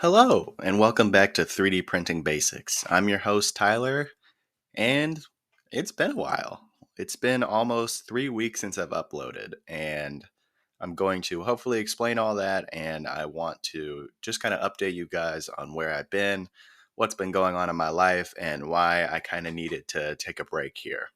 Hello, and welcome back to 3D Printing Basics. I'm your host, Tyler, and it's been a while. It's been almost 3 weeks since I've uploaded, and I'm going to hopefully explain all that, and I want to just kind of update you guys on where I've been, what's been going on in my life, and why I kind of needed to take a break here.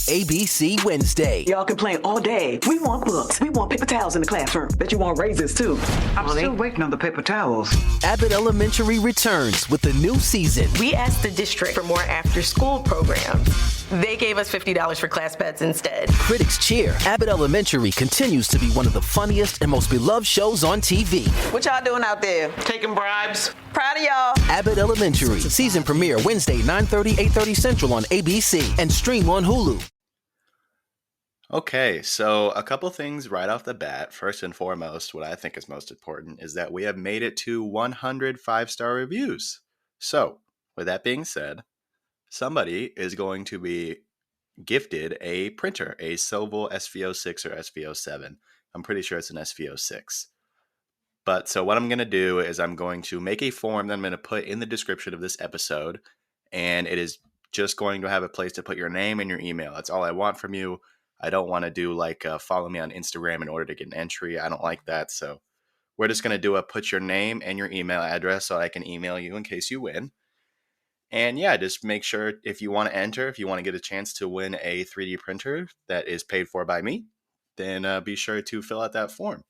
ABC Wednesday. Y'all complain all day. We want books. We want paper towels in the classroom. Bet you want raises too. I'm still waiting on the paper towels. Abbott Elementary returns with the new season. We asked the district for more after-school programs. They gave us $50 for class pets instead. Critics cheer. Abbott Elementary continues to be one of the funniest and most beloved shows on TV. What y'all doing out there? Taking bribes. Proud of y'all. Abbott Elementary. Season premiere Wednesday, 9:30, 8:30 Central on ABC and stream on Hulu. Okay, so a couple things right off the bat. First and foremost, what I think is most important is that we have made it to 100 5-star reviews. So, with that being said, somebody is going to be gifted a printer, a Sovol SV06 or SV07. I'm pretty sure it's an SV06. But so what I'm going to do is I'm going to make a form that I'm going to put in the description of this episode, and it is just going to have a place to put your name and your email. That's all I want from you. I don't want to do like follow me on Instagram in order to get an entry. I don't like that. So we're just going to do put your name and your email address so I can email you in case you win. And yeah, just make sure if you want to enter, if you want to get a chance to win a 3D printer that is paid for by me, then be sure to fill out that form.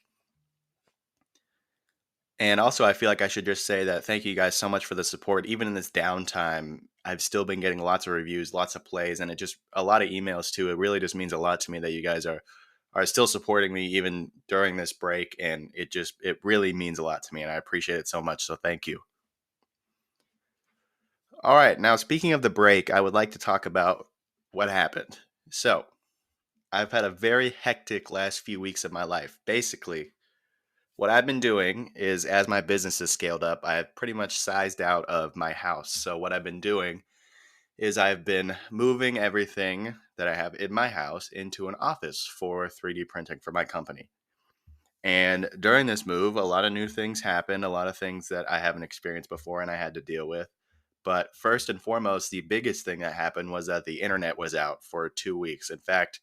And also, I feel like I should just say that thank you guys so much for the support. Even in this downtime, I've still been getting lots of reviews, lots of plays, and it just a lot of emails too. It really just means a lot to me that you guys are still supporting me even during this break, and it really means a lot to me, and I appreciate it so much. So thank you. All right, now speaking of the break, I would like to talk about what happened. So, I've had a very hectic last few weeks of my life. Basically, what I've been doing is as my business has scaled up, I've pretty much sized out of my house. So what I've been doing is I've been moving everything that I have in my house into an office for 3D printing for my company. And during this move, a lot of new things happened, a lot of things that I haven't experienced before and I had to deal with. But first and foremost, the biggest thing that happened was that the internet was out for 2 weeks. In fact,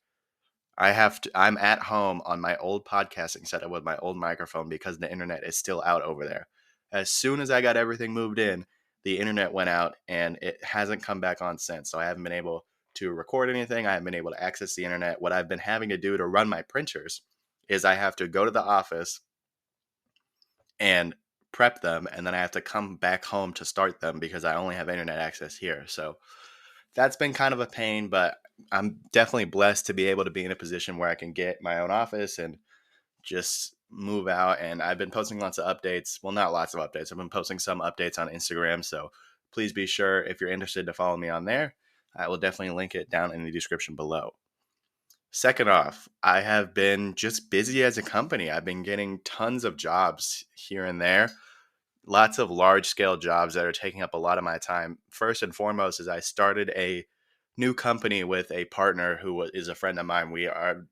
I'm at home on my old podcasting setup with my old microphone because the internet is still out over there. As soon as I got everything moved in, the internet went out and it hasn't come back on since. So I haven't been able to record anything. I haven't been able to access the internet. What I've been having to do to run my printers is I have to go to the office and prep them, and then I have to come back home to start them because I only have internet access here. So that's been kind of a pain, but I'm definitely blessed to be able to be in a position where I can get my own office and just move out. And I've been posting lots of updates. Well, not lots of updates. I've been posting some updates on Instagram. So please be sure if you're interested to follow me on there. I will definitely link it down in the description below. Second off, I have been just busy as a company. I've been getting tons of jobs here and there. Lots of large scale jobs that are taking up a lot of my time. First and foremost is I started a new company with a partner who is a friend of mine. We are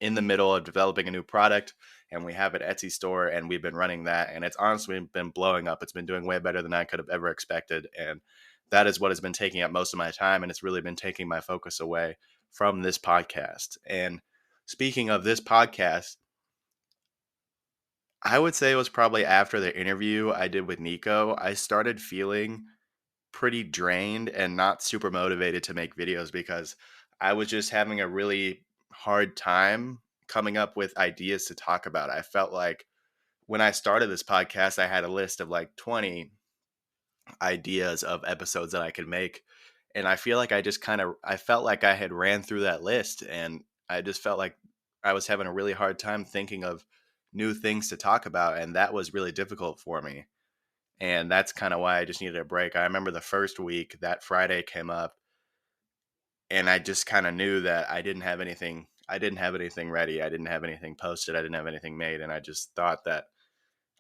in the middle of developing a new product and we have an Etsy store and we've been running that, and it's honestly been blowing up. It's been doing way better than I could have ever expected, and that is what has been taking up most of my time, and it's really been taking my focus away from this podcast. And speaking of this podcast, I would say it was probably after the interview I did with Nico, I started feeling pretty drained and not super motivated to make videos because I was just having a really hard time coming up with ideas to talk about. I felt like when I started this podcast, I had a list of like 20 ideas of episodes that I could make. And I feel like I felt like I had ran through that list, and I just felt like I was having a really hard time thinking of new things to talk about. And that was really difficult for me. And that's kind of why I just needed a break. I remember the first week that Friday came up and I just kind of knew that I didn't have anything ready. I didn't have anything posted. I didn't have anything made. And I just thought that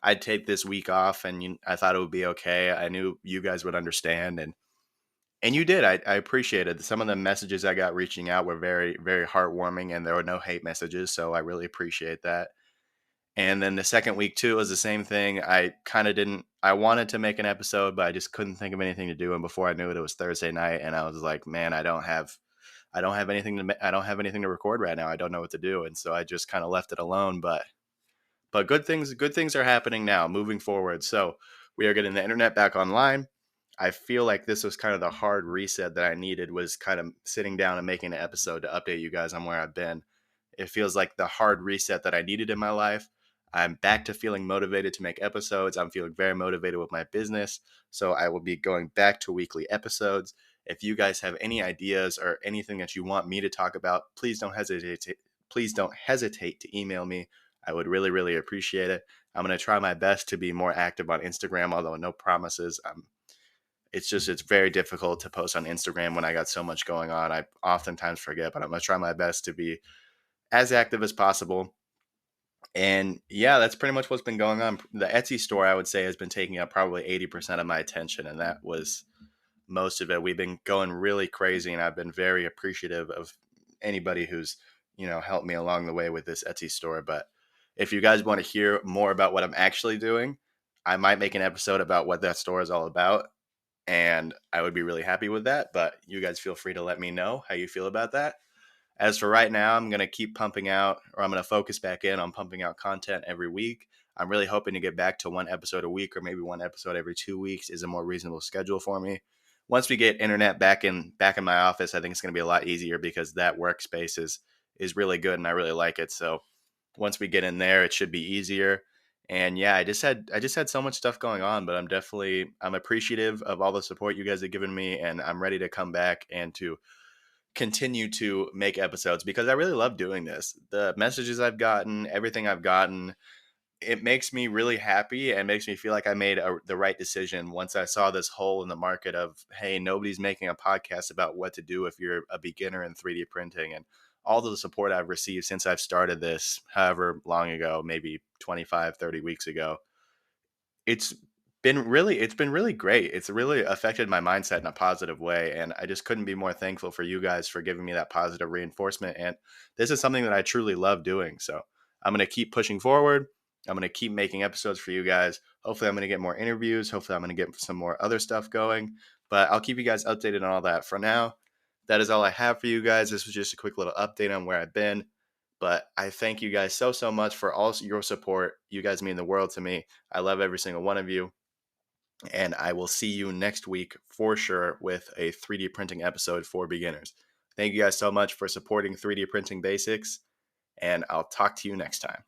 I'd take this week off, and I thought it would be okay. I knew you guys would understand. And you did. I appreciated some of the messages I got reaching out were very, very heartwarming, and there were no hate messages. So I really appreciate that. And then the second week too was the same thing. I wanted to make an episode, but I just couldn't think of anything to do. And before I knew it, it was Thursday night, and I was like, man, I don't have anything I don't have anything to record right now. I don't know what to do. And so I just kind of left it alone. But good things are happening now moving forward. So we are getting the internet back online. I feel like this was kind of the hard reset that I needed, was kind of sitting down and making an episode to update you guys on where I've been. It feels like the hard reset that I needed in my life. I'm back to feeling motivated to make episodes. I'm feeling very motivated with my business. So I will be going back to weekly episodes. If you guys have any ideas or anything that you want me to talk about, please don't hesitate to email me. I would really, really appreciate it. I'm going to try my best to be more active on Instagram, although no promises. It's very difficult to post on Instagram when I got so much going on. I oftentimes forget, but I'm going to try my best to be as active as possible. And yeah, that's pretty much what's been going on. The Etsy store, I would say, has been taking up probably 80% of my attention, and that was most of it. We've been going really crazy, and I've been very appreciative of anybody who's, helped me along the way with this Etsy store. But if you guys want to hear more about what I'm actually doing, I might make an episode about what that store is all about, and I would be really happy with that. But you guys feel free to let me know how you feel about that. As for right now, I'm going to keep pumping out, or I'm going to focus back in on pumping out content every week. I'm really hoping to get back to one episode a week, or maybe one episode every 2 weeks is a more reasonable schedule for me. Once we get internet back in my office, I think it's going to be a lot easier, because that workspace is really good and I really like it. So once we get in there, it should be easier. And yeah, I just had so much stuff going on, but I'm appreciative of all the support you guys have given me, and I'm ready to come back and to continue to make episodes, because I really love doing this. The messages I've gotten, everything I've gotten, it makes me really happy and makes me feel like I made the right decision once I saw this hole in the market of, hey, nobody's making a podcast about what to do if you're a beginner in 3D printing. And all the support I've received since I've started this, however long ago, maybe 25, 30 weeks ago, it's been really great. It's really affected my mindset in a positive way. And I just couldn't be more thankful for you guys for giving me that positive reinforcement. And this is something that I truly love doing. So I'm going to keep pushing forward. I'm going to keep making episodes for you guys. Hopefully I'm going to get more interviews. Hopefully I'm going to get some more other stuff going, but I'll keep you guys updated on all that. For now, that is all I have for you guys. This was just a quick little update on where I've been, but I thank you guys so much for all your support. You guys mean the world to me. I love every single one of you. And I will see you next week for sure with a 3D printing episode for beginners. Thank you guys so much for supporting 3D printing basics, and I'll talk to you next time.